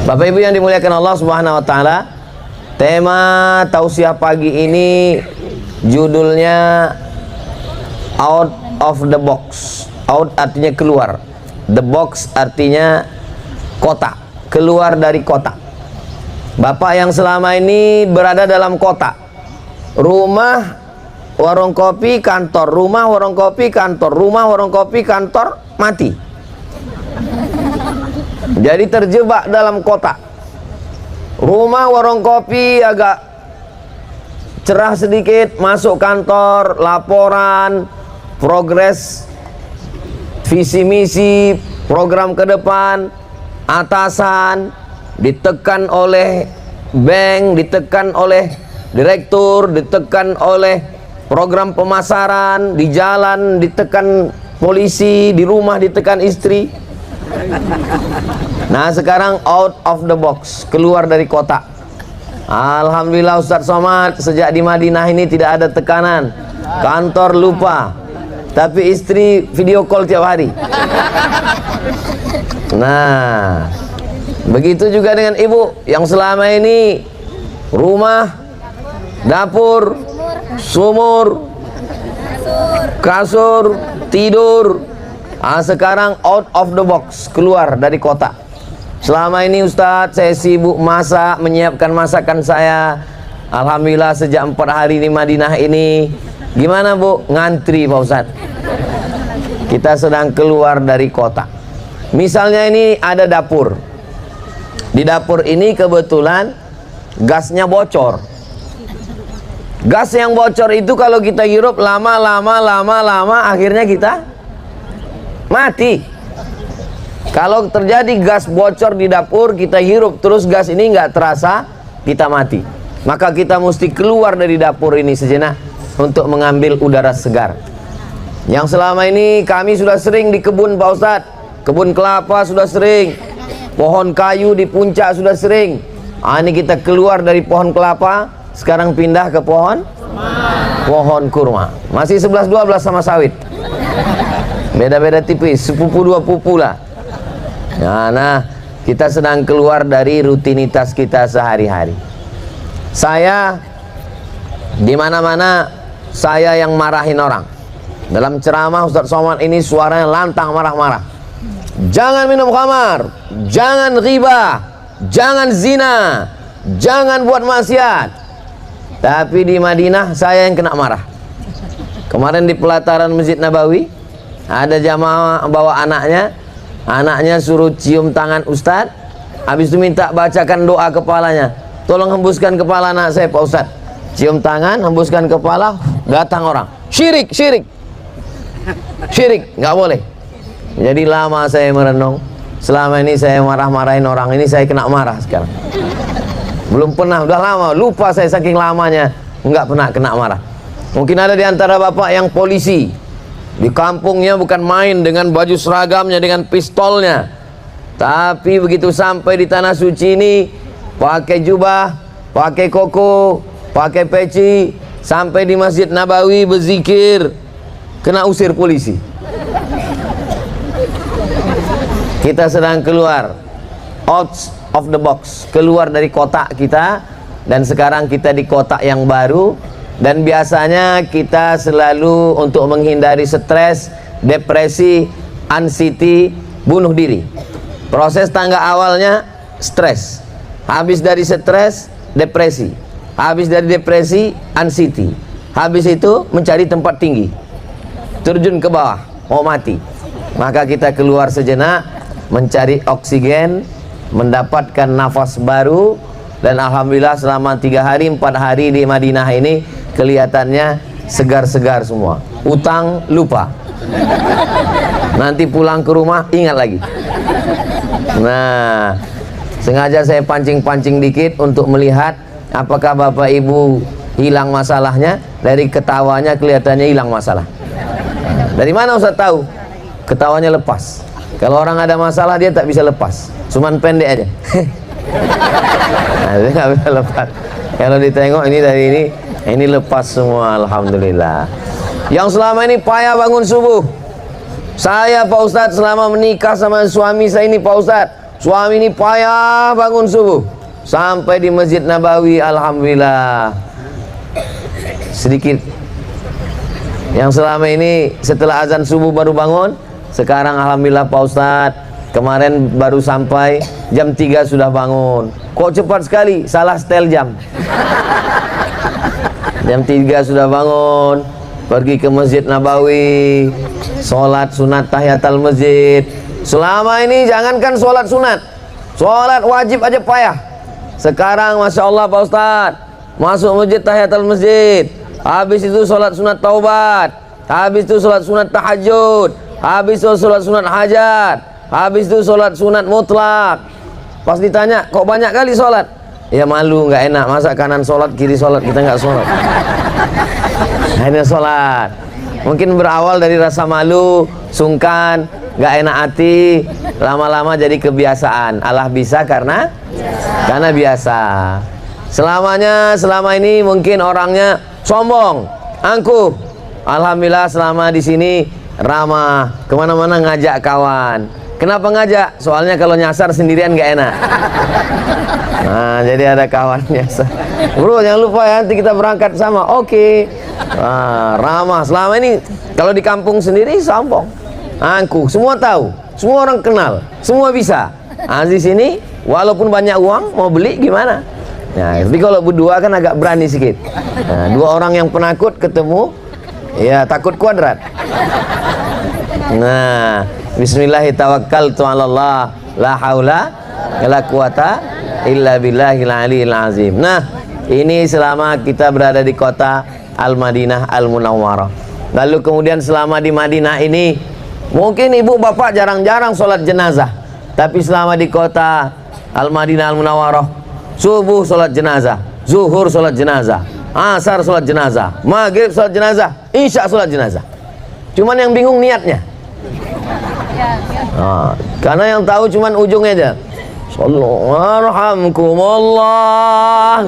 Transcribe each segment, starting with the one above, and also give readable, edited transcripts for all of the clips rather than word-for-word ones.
Bapak Ibu yang dimuliakan Allah Subhanahu wa taala, tema tausiah pagi ini judulnya Out of the Box. Out artinya keluar, the box artinya kotak, keluar dari kotak. Bapak yang selama ini berada dalam kotak, rumah, warung kopi, kantor, rumah, warung kopi, kantor, rumah, warung kopi, kantor, mati. Jadi terjebak dalam kotak. Rumah, warung kopi agak cerah sedikit, masuk kantor, laporan, progres, visi misi, program ke depan, atasan, ditekan oleh bank, ditekan oleh direktur, ditekan oleh program pemasaran, di jalan ditekan polisi, di rumah ditekan istri. Nah sekarang out of the box, keluar dari kotak. Alhamdulillah Ustadz Somad, sejak di Madinah ini tidak ada tekanan. Kantor lupa, tapi istri video call tiap hari. Nah begitu juga dengan ibu yang selama ini rumah, dapur, sumur, kasur, tidur. Sekarang out of the box, keluar dari kotak. Selama ini Ustadz saya sibuk masak, menyiapkan masakan saya. Alhamdulillah sejak 4 hari di Madinah ini. Gimana Bu? Ngantri Pak Ustadz. Kita sedang keluar dari kotak. Misalnya ini ada dapur. Di dapur ini kebetulan gasnya bocor. Gas yang bocor itu kalau kita hirup lama akhirnya kita mati. Kalau terjadi gas bocor di dapur, kita hirup terus gas ini nggak terasa, kita mati. Maka kita mesti keluar dari dapur ini sejenak untuk mengambil udara segar. Yang selama ini kami sudah sering di kebun Pak Ustadz, kebun kelapa sudah sering, pohon kayu di puncak sudah sering. Ini kita keluar dari pohon kelapa, sekarang pindah ke pohon kurma. Masih 11-12 sama sawit. Beda-beda tipis, sepupu dua pupu lah. Nah, kita sedang keluar dari rutinitas kita sehari-hari. Saya di mana-mana saya yang marahin orang. Dalam ceramah Ustadz Somad ini suaranya lantang marah-marah. Jangan minum khamar, jangan riba, jangan zina, jangan buat maksiat. Tapi di Madinah saya yang kena marah. Kemarin di pelataran Masjid Nabawi ada jamaah bawa anaknya suruh cium tangan Ustadz, habis itu minta bacakan doa kepalanya. Tolong hembuskan kepala anak saya Pak Ustadz. Cium tangan, hembuskan kepala, datang orang. Syirik, nggak boleh. Jadi lama saya merenung. Selama ini saya marah-marahin orang, ini saya kena marah sekarang. Belum pernah, udah lama, lupa saya saking lamanya nggak pernah kena marah. Mungkin ada di antara bapak yang polisi, di kampungnya bukan main dengan baju seragamnya, dengan pistolnya. Tapi begitu sampai di tanah suci ini, pakai jubah, pakai koko, pakai peci, sampai di Masjid Nabawi berzikir, kena usir polisi. Kita sedang keluar out of the box, keluar dari kotak kita, dan sekarang kita di kotak yang baru. Dan biasanya kita selalu untuk menghindari stres, depresi, anxiety, bunuh diri. Proses tangga awalnya stres, habis dari stres depresi, habis dari depresi anxiety, habis itu mencari tempat tinggi, terjun ke bawah, mau mati. Maka kita keluar sejenak, mencari oksigen, mendapatkan nafas baru. Dan alhamdulillah selama 3 hari 4 hari di Madinah ini kelihatannya segar-segar semua. Utang lupa, nanti pulang ke rumah ingat lagi. Nah, sengaja saya pancing-pancing dikit untuk melihat apakah bapak ibu hilang masalahnya. Dari ketawanya kelihatannya hilang masalah. Dari mana Ustaz tahu? Ketawanya lepas. Kalau orang ada masalah dia tak bisa lepas, cuman pendek aja. Nah, dia nggak bisa lepas. Kalau ditengok ini dari ini lepas semua, alhamdulillah. Yang selama ini payah bangun subuh, saya Pak Ustadz selama menikah sama suami saya ini Pak Ustadz, Suami ini payah bangun subuh. Sampai di Masjid Nabawi, alhamdulillah. Sedikit yang selama ini setelah azan subuh baru bangun, sekarang alhamdulillah Pak Ustadz, kemarin baru sampai jam 3 sudah bangun. Kok cepat sekali? Salah setel jam. Jam 3 sudah bangun, pergi ke Masjid Nabawi, sholat sunat tahiyatul masjid. Selama ini jangankan sholat sunat, sholat wajib aja payah. Sekarang Masya Allah Pak Ustadz, masuk masjid tahiyatul masjid, habis itu sholat sunat taubat, habis itu sholat sunat tahajud, habis itu sholat sunat hajat, habis itu sholat sunat mutlak. Pas ditanya, kok banyak kali sholat? Ya malu, nggak enak, masa kanan sholat, kiri sholat, kita nggak sholat. Hanya sholat. Mungkin berawal dari rasa malu, sungkan, nggak enak hati, lama-lama jadi kebiasaan. Allah bisa karena biasa. Selama ini mungkin orangnya sombong, angkuh. Alhamdulillah selama di sini ramah, kemana-mana ngajak kawan. Kenapa ngajak? Soalnya kalau nyasar sendirian nggak enak. Nah, jadi ada kawan nyasar. Bro, jangan lupa ya, nanti kita berangkat sama. Oke. Nah, ramah. Selama ini kalau di kampung sendiri sombong, angkuh. Semua tahu, semua orang kenal, semua bisa. Nah, di sini walaupun banyak uang mau beli gimana? Nah, tapi kalau berdua kan agak berani sedikit. Nah, dua orang yang penakut ketemu, ya takut kuadrat. Nah, bismillahirrahmanirrahim, la haula wala quwata illa billahil aliyil azim. Nah, ini selama kita berada di kota Al-Madinah Al-Munawwarah. Lalu kemudian selama di Madinah ini, mungkin ibu bapak jarang-jarang sholat jenazah, tapi selama di kota Al-Madinah Al-Munawwarah, subuh sholat jenazah, zuhur sholat jenazah, asar sholat jenazah, maghrib sholat jenazah, isya sholat jenazah. Cuman yang bingung niatnya. Nah, karena yang tahu cuman ujungnya aja. Alhamdulillah.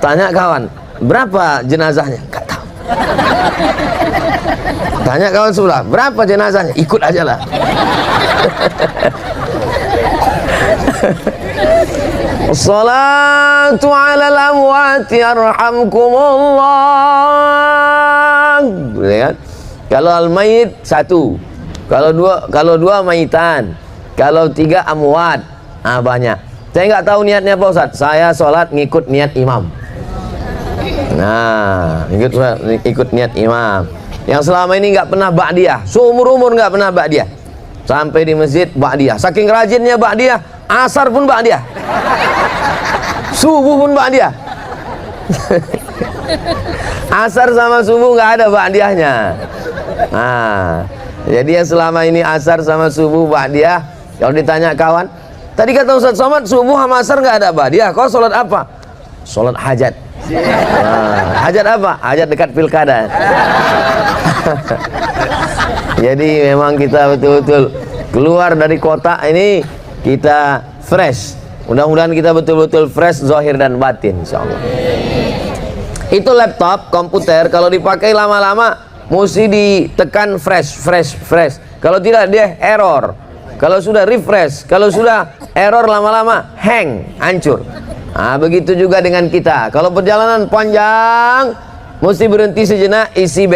Tanya kawan, berapa jenazahnya? Gak tahu. Tanya kawan sebelah, berapa jenazahnya? Ikut aja lah. Assalatu ala al-amwati arhamkumullah. Lihat, kalau al-mayit satu, kalau dua mayitan, kalau tiga amwat, banyak. Saya nggak tahu niatnya Pak Ustadz. Saya sholat ngikut niat imam. Nah, ikut niat imam. Yang selama ini nggak pernah ba'diyah, seumur umur nggak pernah ba'diyah. Sampai di masjid ba'diyah. Saking rajinnya ba'diyah, asar pun ba'diyah, subuh pun ba'diyah. Asar sama subuh nggak ada ba'diyahnya. Nah, jadi yang selama ini asar sama subuh ba'diyah, kalau ditanya kawan, tadi kata Ustaz Somad subuh sama asar nggak ada ba'diyah, kau sholat apa? Sholat hajat. Nah, hajat apa? Hajat dekat pilkada. Jadi memang kita betul-betul keluar dari kota ini, kita fresh. Mudah-mudahan kita betul-betul fresh zahir dan batin, insyaallah. Itu laptop, komputer, kalau dipakai lama-lama mesti ditekan fresh. Kalau tidak dia error. Kalau sudah refresh, kalau sudah error lama-lama hang, hancur. Nah, begitu juga dengan kita. Kalau perjalanan panjang, mesti berhenti sejenak, isi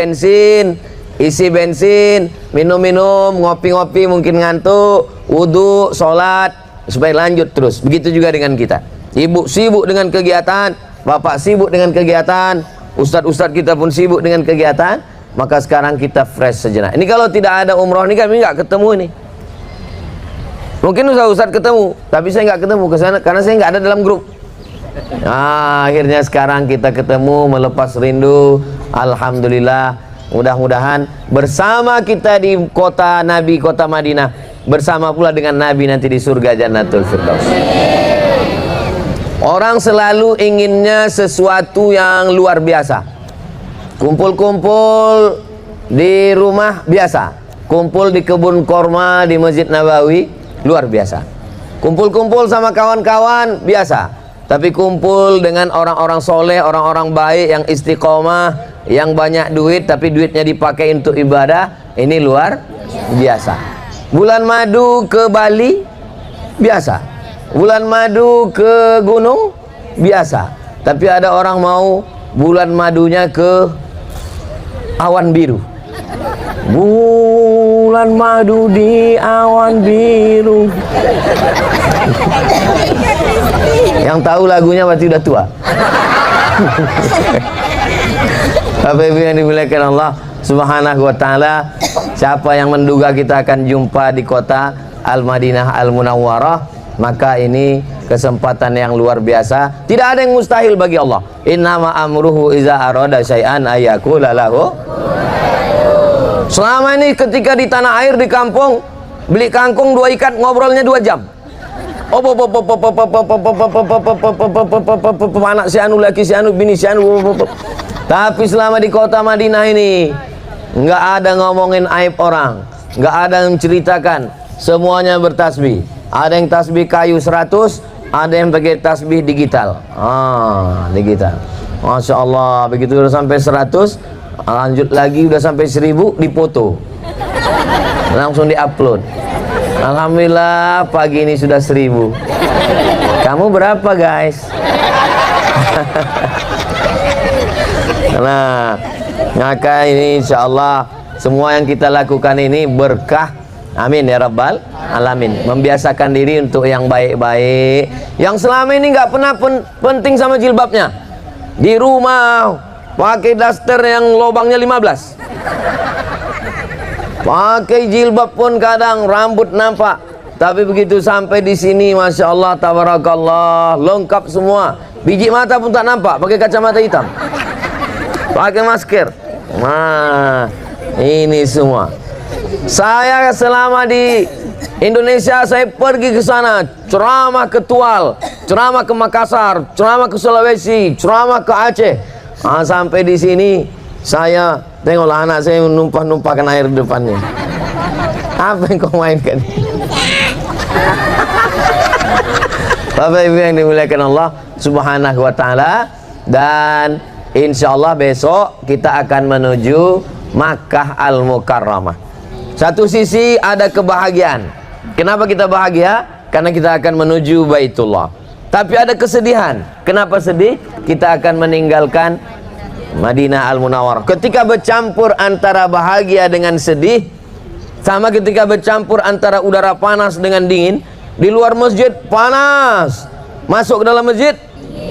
bensin, minum-minum, ngopi-ngopi, mungkin ngantuk, wudhu, sholat, supaya lanjut terus. Begitu juga dengan kita. Ibu sibuk dengan kegiatan, bapak sibuk dengan kegiatan, ustadz-ustadz kita pun sibuk dengan kegiatan. Maka sekarang kita fresh sejenak. Ini kalau tidak ada umroh ini kami nggak ketemu ini. Mungkin ustadz ketemu, tapi saya nggak ketemu kesana karena saya nggak ada dalam grup. Nah, akhirnya sekarang kita ketemu, melepas rindu. Alhamdulillah. Mudah-mudahan bersama kita di kota Nabi, kota Madinah, bersama pula dengan Nabi nanti di surga Jannatul Firdaus. Orang selalu inginnya sesuatu yang luar biasa. Kumpul-kumpul di rumah biasa, kumpul di kebun korma di Masjid Nabawi luar biasa, kumpul-kumpul sama kawan-kawan biasa. Tapi kumpul dengan orang-orang soleh, orang-orang baik yang istiqomah, yang banyak duit tapi duitnya dipakai untuk ibadah, ini luar biasa. Bulan madu ke Bali, biasa. Bulan madu ke gunung biasa. Tapi ada orang mau bulan madunya ke awan biru. Bulan madu di awan biru. Yang tahu lagunya berarti udah tua. Bapak Ibu yang dimuliakan Allah Subhanahu wa taala, siapa yang menduga kita akan jumpa di kota Al-Madinah Al-Munawwarah, maka ini kesempatan yang luar biasa. Tidak ada yang mustahil bagi Allah. Innama amruhu iza arada syai'an ayyaqula lahu. Selama ini ketika di tanah air, di kampung, beli kangkung 2 ikat, ngobrolnya 2 jam. Anak si anu, laki si anu, bini si anu. Tapi selama di kota Madinah ini nggak ada ngomongin aib orang, nggak ada yang menceritakan, semuanya bertasbih. Ada yang tasbih kayu 100, ada yang pakai tasbih digital. Digital. Masya Allah, begitu udah sampai 100, lanjut lagi udah sampai 1000, dipoto, langsung diupload. Alhamdulillah pagi ini sudah 1000. Kamu berapa guys? Nah, maka ini insya Allah semua yang kita lakukan ini berkah. Amin ya rabbal alamin. Membiasakan diri untuk yang baik-baik, yang selama ini nggak pernah penting sama jilbabnya. Di rumah pakai daster yang lubangnya 15, pakai jilbab pun kadang rambut nampak. Tapi begitu sampai di sini, masya Allah, tabarakallah, lengkap semua. Biji mata pun tak nampak, pakai kacamata hitam, pakai masker. Nah, ini semua. Saya selama di Indonesia, saya pergi ke sana, ceramah ke Tual, ceramah ke Makassar, ceramah ke Sulawesi, ceramah ke Aceh. Sampai di sini, saya tengoklah anak saya numpah-numpahkan air di depannya. Apa yang kau mainkan? Bapak Ibu yang dimuliakan Allah Subhanahu wa taala, dan insya Allah besok kita akan menuju Makkah Al-Mukarramah. Satu sisi ada kebahagiaan. Kenapa kita bahagia? Karena kita akan menuju Baitullah. Tapi ada kesedihan. Kenapa sedih? Kita akan meninggalkan Madinah Al-Munawwarah. Ketika bercampur antara bahagia dengan sedih, sama ketika bercampur antara udara panas dengan dingin. Di luar masjid panas, masuk ke dalam masjid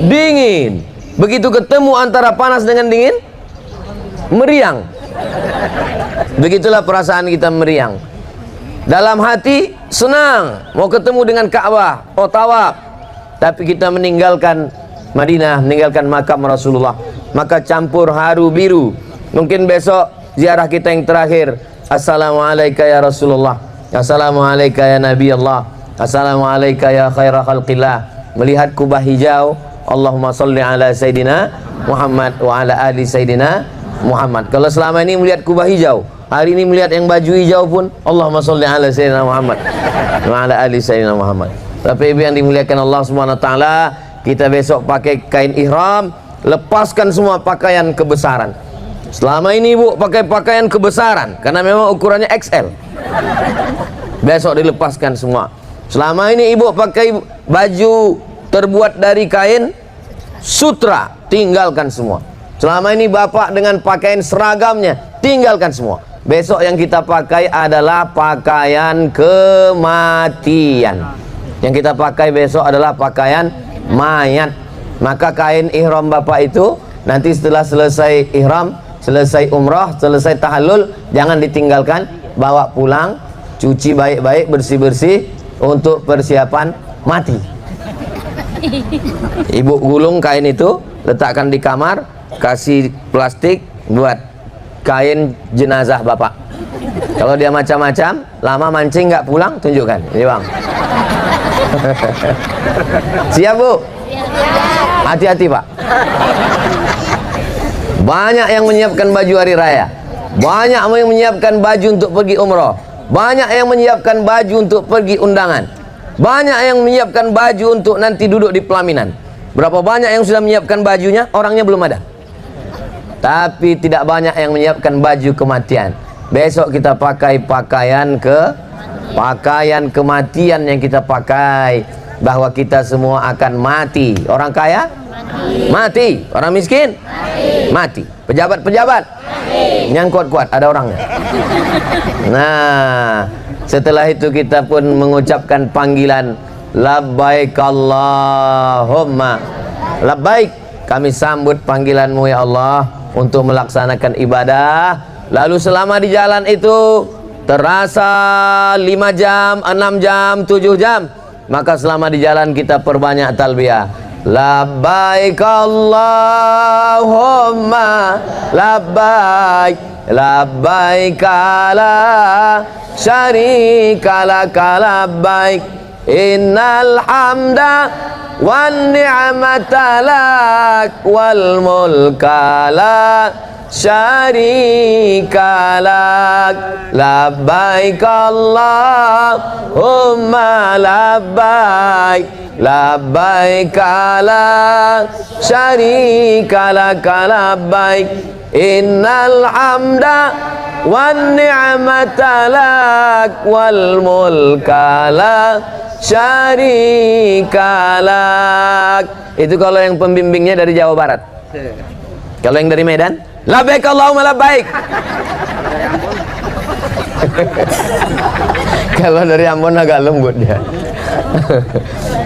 dingin. Begitu ketemu antara panas dengan dingin, meriang. Begitulah perasaan kita, meriang. Dalam hati senang, mau ketemu dengan Ka'bah, tawaf. Tapi kita meninggalkan Madinah, meninggalkan makam Rasulullah, maka campur haru biru. Mungkin besok ziarah kita yang terakhir. Assalamualaikum ya Rasulullah, assalamualaikum ya Nabi Allah, assalamualaikum ya khaira khalqillah. Melihat kubah hijau, Allahumma salli ala Sayyidina Muhammad wa ala ali Sayyidina Muhammad. Kalau selama ini melihat kubah hijau, hari ini melihat yang baju hijau pun, Allahumma salli ala Sayyidina Muhammad wa ala ali Sayyidina Muhammad. Tapi ibu yang dimuliakan Allah Subhanahu wa taala, kita besok pakai kain ihram, lepaskan semua pakaian kebesaran. Selama ini ibu pakai pakaian kebesaran karena memang ukurannya XL. Besok dilepaskan semua. Selama ini ibu pakai baju terbuat dari kain sutra, tinggalkan semua. Selama ini bapak dengan pakaian seragamnya, tinggalkan semua. Besok yang kita pakai adalah pakaian kematian. Yang kita pakai besok adalah pakaian mayat. Maka kain ihram bapak itu nanti setelah selesai ihram, selesai umrah, selesai tahallul, jangan ditinggalkan, bawa pulang, cuci baik-baik, bersih-bersih untuk persiapan mati. Ibu gulung kain itu, letakkan di kamar, kasih plastik buat kain jenazah bapak. Kalau dia macam-macam, lama mancing nggak pulang, tunjukkan. Ini bang. Siap bu? Hati-hati pak. Banyak yang menyiapkan baju hari raya, banyak yang menyiapkan baju untuk pergi umroh, banyak yang menyiapkan baju untuk pergi undangan, banyak yang menyiapkan baju untuk nanti duduk di pelaminan. Berapa banyak yang sudah menyiapkan bajunya, orangnya belum ada. Tapi tidak banyak yang menyiapkan baju kematian. Besok kita pakai pakaian Pakaian kematian yang kita pakai, bahwa kita semua akan mati. Orang kaya mati, orang miskin mati, pejabat-pejabat yang kuat-kuat ada orangnya. Nah, setelah itu kita pun mengucapkan panggilan labbaik Allahumma labbaik. Kami sambut panggilanmu ya Allah untuk melaksanakan ibadah. Lalu selama di jalan itu terasa 5 jam, 6 jam, 7 jam, maka selama di jalan kita perbanyak talbiyah. Labbaik Allahumma labbaik, labbaik la syarika laka labbaik, innal hamda wan ni'mata lak wal mulka la syarika lak, labbaik Allahumma labbaik, labbaik la syarika lak labbaik, innal hamda wan ni'mata lak wal mulka la syarika lak. Itu kalau yang pembimbingnya dari Jawa Barat. Kalau yang dari Medan, labbaik Allahumma labbaik. Kalau dari Ambon agak lembut dia.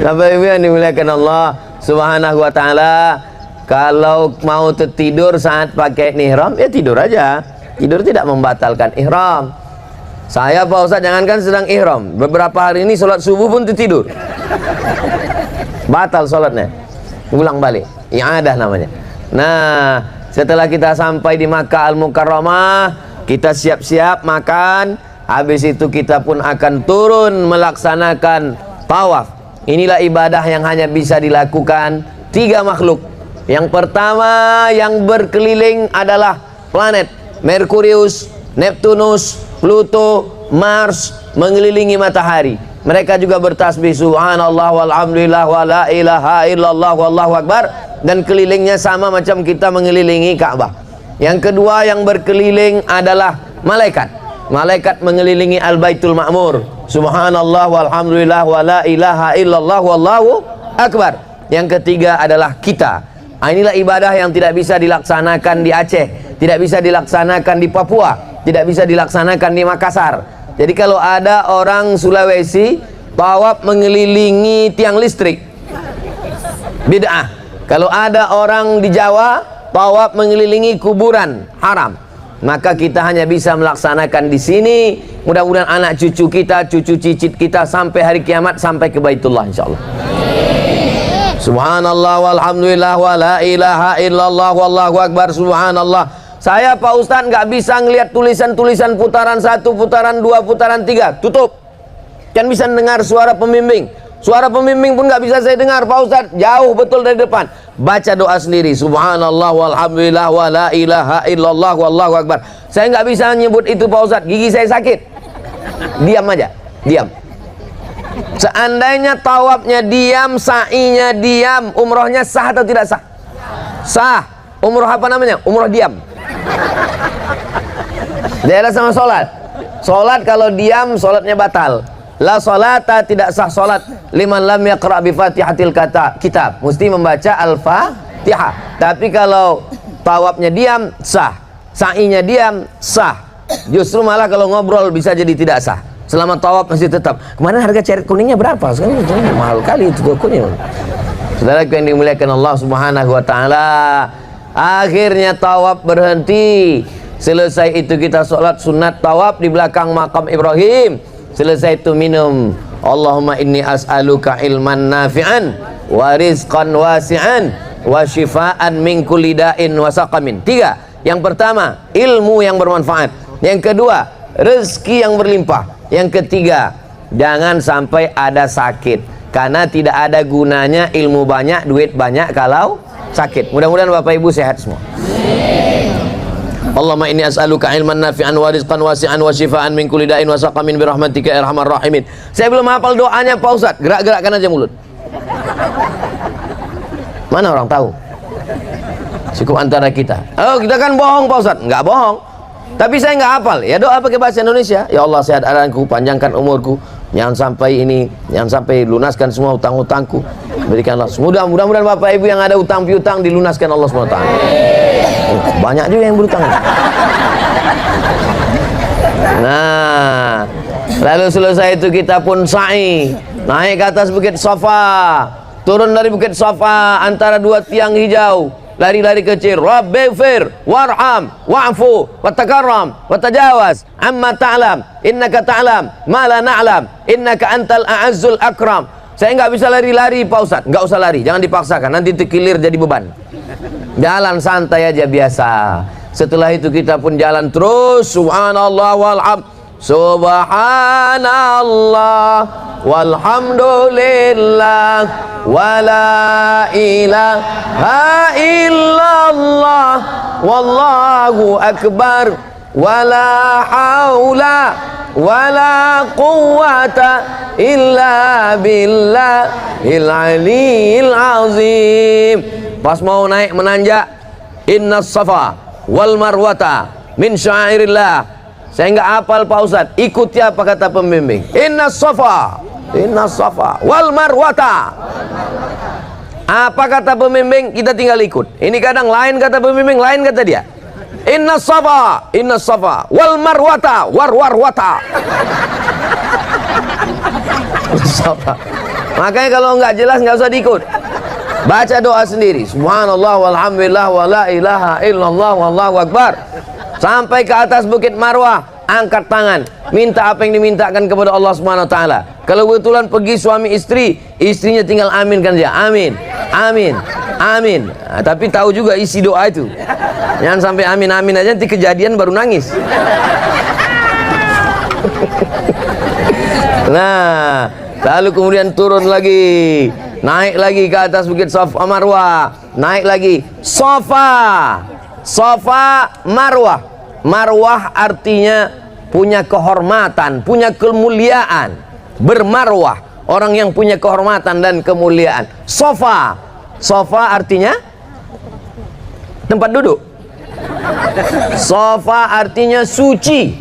Bapak Ibu yang dimuliakan Allah Subhanahu wa taala, kalau mau tertidur saat pakai ihram, ya tidur aja. Tidur tidak membatalkan ihram. Saya Pak Ustadz, jangankan sedang ihram, beberapa hari ini sholat subuh pun tertidur, batal sholatnya, ulang balik, i'adah namanya. Nah, setelah kita sampai di Makkah Al-Mukarramah, kita siap-siap makan. Habis itu kita pun akan turun melaksanakan tawaf. Inilah ibadah yang hanya bisa dilakukan 3 makhluk. Yang pertama yang berkeliling adalah planet Merkurius, Neptunus, Pluto, Mars, mengelilingi matahari. Mereka juga bertasbih subhanallah walhamdulillah wa la ilaha illallah wallahu akbar, dan kelilingnya sama macam kita mengelilingi Ka'bah. Yang kedua yang berkeliling adalah malaikat. Malaikat mengelilingi Al-Baitul Ma'mur, subhanallah walhamdulillah wa la ilaha illallah wallahu akbar. Yang ketiga adalah kita. Inilah ibadah yang tidak bisa dilaksanakan di Aceh, tidak bisa dilaksanakan di Papua, tidak bisa dilaksanakan di Makassar. Jadi kalau ada orang Sulawesi tawaf mengelilingi tiang listrik, bid'ah. Kalau ada orang di Jawa tawaf mengelilingi kuburan, haram. Maka kita hanya bisa melaksanakan di sini. Mudah-mudahan anak cucu kita, cucu cicit kita sampai hari kiamat, sampai ke Baitullah insyaallah. Subhanallah walhamdulillah wa la ilaha illallah wallahu akbar, subhanallah. Saya Pak Ustadz nggak bisa ngelihat tulisan-tulisan putaran 1, putaran 2, putaran 3, tutup. Kan bisa dengar suara pembimbing. Suara pembimbing pun nggak bisa saya dengar Pak Ustadz, jauh betul dari depan. Baca doa sendiri, subhanallah walhamdulillah wa la ilaha illallah wallahu akbar. Saya nggak bisa nyebut itu Pak Ustadz, gigi saya sakit. Diam aja, diam. Seandainya tawafnya diam, sa'inya diam, umrohnya sah atau tidak sah? Sah. Umroh apa namanya? Umroh diam. Beda sama sholat. Sholat kalau diam, sholatnya batal. La sholata, tidak sah sholat liman lam yaqra' bi fatihatil kitab. Mesti membaca al-fatihah. Tapi kalau tawafnya diam, sah. Sa'inya diam, sah. Justru malah kalau ngobrol bisa jadi tidak sah. Selama tawaf masih tetap. Kemarin harga ceret kuningnya berapa? Sekarang mahal kali itu tokonya. Saudara yang dimuliakan Allah Subhanahu wa taala, akhirnya tawaf berhenti. Selesai itu kita sholat sunat tawaf di belakang makam Ibrahim. Selesai itu minum. Allahumma inni as'aluka ilman nafi'an wa rizqan wasi'an wa shifaan min kulli da'in wa saqamin. 3. Yang pertama, ilmu yang bermanfaat. Yang kedua, rezeki yang berlimpah. Yang ketiga, jangan sampai ada sakit, karena tidak ada gunanya ilmu banyak, duit banyak kalau sakit. Mudah-mudahan Bapak Ibu sehat semua. Allahumma inni as'aluka ilman nafi'an wa rizqan wasi'an wa shifaan min kulli da'in wa saqamin bi rahmatika ya arhamar rahimin. Saya belum hafal doanya Pak Ustaz. Gerak-gerakkan aja mulut. Mana orang tahu? Cukup antara kita. Oh, kita kan bohong Pak Ustaz. Enggak bohong. Tapi saya nggak hafal. Ya doa pakai bahasa Indonesia. Ya Allah, sehat badanku, panjangkan umurku, jangan sampai lunaskan semua utang-utangku. Berikanlah mudah-mudahan Bapak Ibu yang ada utang piutang dilunaskan Allah SWT. Banyak juga yang berutang. Nah, lalu selesai itu kita pun sa'i, naik ke atas Bukit Safa, turun dari Bukit Safa antara dua tiang hijau, lari-lari kecil. Rabbighfir warham wa'fu watakarram watajawaz amma ta'lam innaka ta'lam ma la na'lam innaka antal a'azzul akram. Saya nggak bisa lari-lari Pak Ustadz. Nggak usah lari, jangan dipaksakan, nanti terkilir jadi beban. Jalan santai aja biasa. Setelah itu kita pun jalan terus. Subhanallah walham, subhanallah walhamdulillah wala ilaha illallah wallahu akbar wala haula wala quwwata illa billahil aliyil azim. Pas mau naik menanjak, inna safa wal marwata min syairillah. Saya nggak hafal Pak Ustadz, ikuti apa kata pembimbing. Inna safa wal marwata. Apa kata pembimbing, kita tinggal ikut. Ini kadang lain kata pembimbing, lain kata dia. Inna safa wal marwata warwata. Makanya kalau nggak jelas nggak usah diikut. Baca doa sendiri. Subhanallah walhamdulillah wala ilaha illallah wallahu akbar. Sampai ke atas Bukit Marwah, angkat tangan, minta apa yang dimintakan kepada Allah Subhanahu wa taala. Kalau kebetulan pergi suami istri, istrinya tinggal aminkan dia. Amin. Amin. Amin. Nah, tapi tahu juga isi doa itu. Jangan sampai amin amin aja nanti kejadian baru nangis. Nah, lalu kemudian turun lagi, naik lagi ke atas Bukit Safa Marwah, naik lagi Safa Marwah. Marwah artinya punya kehormatan, punya kemuliaan. Bermarwah, orang yang punya kehormatan dan kemuliaan. Safa artinya tempat duduk. Safa artinya suci,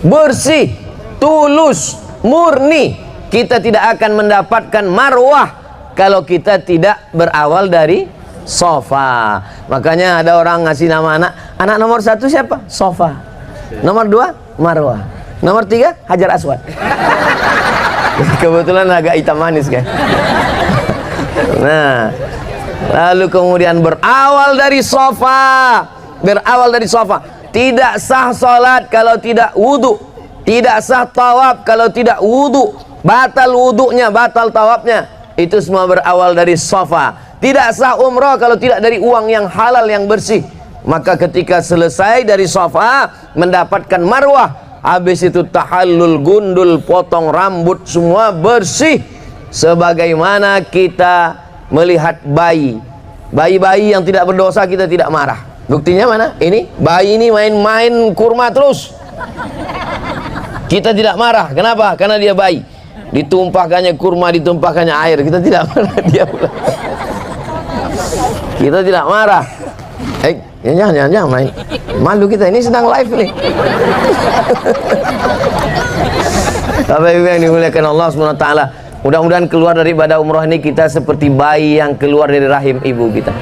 bersih, tulus, murni. Kita tidak akan mendapatkan marwah kalau kita tidak berawal dari Safa. Makanya ada orang ngasih nama anak nomor 1 siapa? Safa. Nomor 2 Marwah. Nomor 3 Hajar Aswad. Kebetulan agak hitam manis kan. Nah, lalu kemudian berawal dari Safa. Tidak sah salat kalau tidak wudu. Tidak sah tawaf kalau tidak wudu. Batal wudunya, batal tawafnya. Itu semua berawal dari Safa. Tidak sah umrah kalau tidak dari uang yang halal yang bersih. Maka ketika selesai dari Safa, mendapatkan Marwah, habis itu tahallul, gundul, potong rambut, semua bersih. Sebagaimana kita melihat bayi yang tidak berdosa, kita tidak marah. Buktinya mana? Ini bayi ini main-main kurma terus, kita tidak marah. Kenapa? Karena dia bayi. Ditumpahkannya kurma, ditumpahkannya air, kita tidak marah. Dia pulang. Kita tidak marah. Jangan main. Malu kita, ini sedang live nih. Bapak Ibu yang dimuliakan Allah SWT, mudah-mudahan keluar dari ibadah umroh ini kita seperti bayi yang keluar dari rahim ibu kita.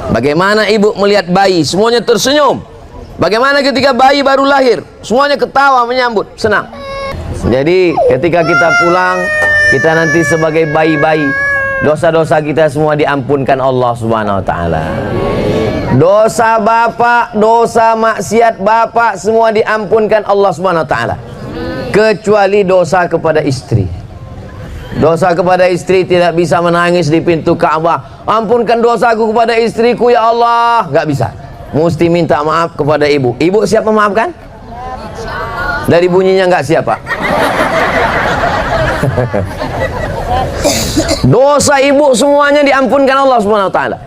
Bagaimana ibu melihat bayi, semuanya tersenyum. Bagaimana ketika bayi baru lahir, semuanya ketawa menyambut, senang. Jadi ketika kita pulang, kita nanti sebagai bayi-bayi, dosa-dosa kita semua diampunkan Allah Subhanahu wa taala. Dosa bapak, dosa maksiat bapak semua diampunkan Allah Subhanahu wa taala. Kecuali dosa kepada istri. Dosa kepada istri tidak bisa menangis di pintu Ka'bah. Ampunkan dosaku kepada istriku ya Allah, nggak bisa. Mesti minta maaf kepada ibu. Ibu siap memaafkan? Dari bunyinya nggak siapa. Dosa ibu semuanya diampunkan Allah Subhanahu wa taala.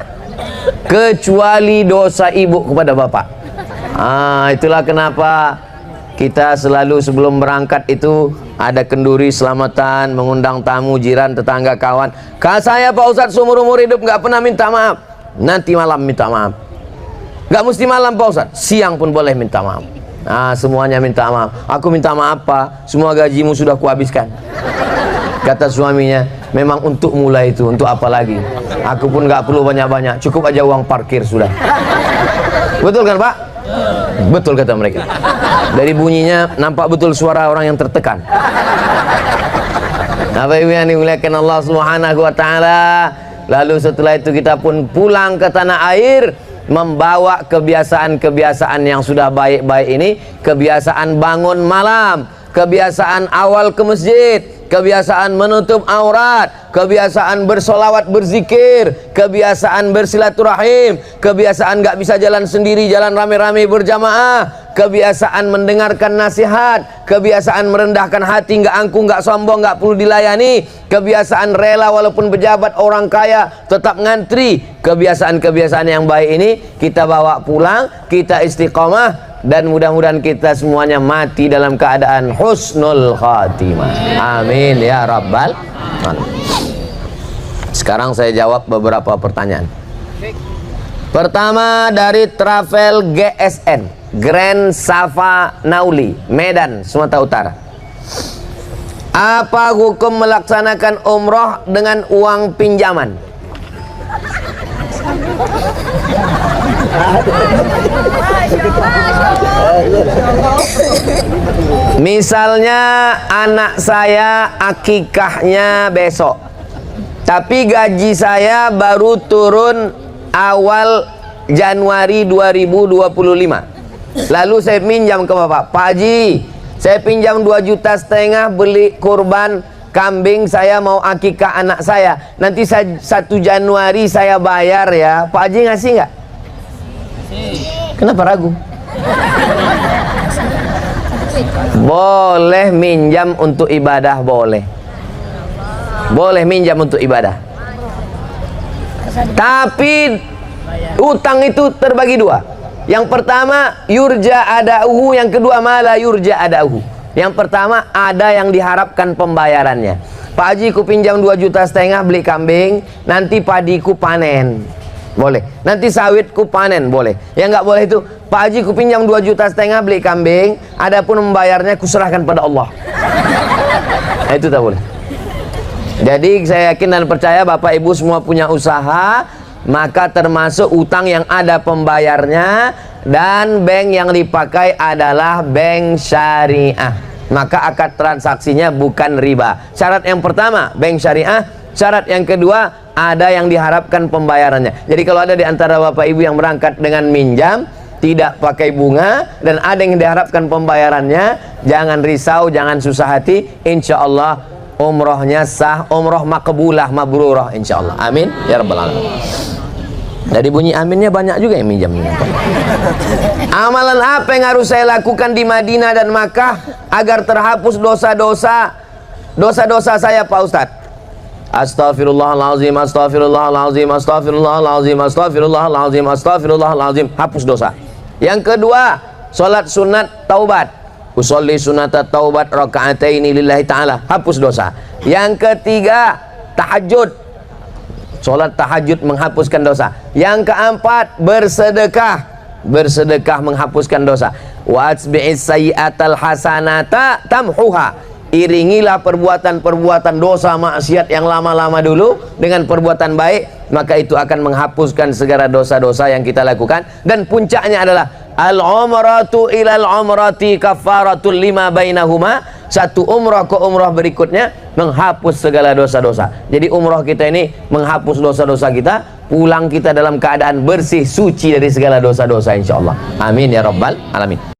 Kecuali dosa ibu kepada bapak. Itulah kenapa kita selalu sebelum berangkat itu ada kenduri selamatan, mengundang tamu, jiran, tetangga, kawan. Saya Pak Ustadz seumur-umur hidup nggak pernah minta maaf. Nanti malam minta maaf. Nggak mesti malam Pak Ustaz, siang pun boleh minta maaf. Nah, semuanya minta maaf. Aku minta maaf Pak, semua gajimu sudah kuhabiskan. Kata suaminya, memang untuk mulai itu, untuk apa lagi? Aku pun nggak perlu banyak-banyak, cukup aja uang parkir sudah. Betul kan Pak? Betul kata mereka. Dari bunyinya nampak betul suara orang yang tertekan. Bapak Ibu yang dimuliakan Allah Subhanahu wa taala. Lalu setelah itu kita pun pulang ke tanah air, membawa kebiasaan-kebiasaan yang sudah baik-baik ini, kebiasaan bangun malam, kebiasaan awal ke masjid, kebiasaan menutup aurat, kebiasaan bersolawat berzikir, kebiasaan bersilaturahim, kebiasaan gak bisa jalan sendiri, jalan rame-rame berjamaah, kebiasaan mendengarkan nasihat, kebiasaan merendahkan hati, gak angkuh, gak sombong, gak perlu dilayani, kebiasaan rela walaupun pejabat orang kaya tetap ngantri. Kebiasaan-kebiasaan yang baik ini kita bawa pulang, kita istiqomah, dan mudah-mudahan kita semuanya mati dalam keadaan husnul khatimah. Amin ya rabbal alamin. Sekarang saya jawab beberapa pertanyaan. Pertama dari Travel GSN, Grand Safa Nauli, Medan, Sumatera Utara. Apa hukum melaksanakan umroh dengan uang pinjaman? Misalnya anak saya akikahnya besok, tapi gaji saya baru turun awal Januari 2025. Lalu saya pinjam ke Bapak, Pak Haji, saya pinjam 2,5 juta beli kurban kambing, saya mau akikah anak saya. Nanti 1 Januari saya bayar ya. Pak Haji ngasih nggak? Kenapa ragu? Boleh minjam untuk ibadah, boleh. Boleh minjam untuk ibadah. Tapi utang itu terbagi dua. Yang pertama yurja adauhu, yang kedua mala yurja adauhu. Yang pertama ada yang diharapkan pembayarannya. Pak Haji ku pinjam 2,5 juta beli kambing, nanti padiku panen, boleh. Nanti sawitku panen, boleh. Yang nggak boleh itu, Pak Haji ku pinjam 2,5 juta beli kambing, adapun membayarnya kuserahkan pada Allah. Nah, itu tak boleh. Jadi saya yakin dan percaya Bapak Ibu semua punya usaha, maka termasuk utang yang ada pembayarnya, dan bank yang dipakai adalah bank syariah, maka akad transaksinya bukan riba. Syarat yang pertama bank syariah, syarat yang kedua ada yang diharapkan pembayarannya. Jadi kalau ada di antara Bapak Ibu yang berangkat dengan minjam tidak pakai bunga dan ada yang diharapkan pembayarannya, jangan risau, jangan susah hati, insya Allah umrohnya sah, umroh makbulah mabrurah insya Allah. Amin ya rabbal alamin. Dari bunyi aminnya banyak juga yang minjam. Amalan apa yang harus saya lakukan di Madinah dan Makkah agar terhapus dosa-dosa saya Pak Ustadz? Astaghfirullahalazim, astaghfirullahalazim, astaghfirullahalazim, astaghfirullahalazim, astaghfirullahalazim. Hapus dosa. Yang kedua, sholat sunat taubat. Usolli sunata taubat raka'ataini lillahi ta'ala. Hapus dosa. Yang ketiga, tahajud. Sholat tahajud menghapuskan dosa. Yang keempat, bersedekah. Bersedekah menghapuskan dosa. Wa atsbi'is sayyi'atal hasanata tamhuha. Iringilah perbuatan-perbuatan dosa maksiat yang lama-lama dulu dengan perbuatan baik, maka itu akan menghapuskan segala dosa-dosa yang kita lakukan. Dan puncaknya adalah al-umratu ilal umrati kafaratul lima bainahuma. Satu umrah ke umrah berikutnya menghapus segala dosa-dosa. Jadi umrah kita ini menghapus dosa-dosa kita, pulang kita dalam keadaan bersih, suci dari segala dosa-dosa insya Allah. Amin ya rabbal alamin.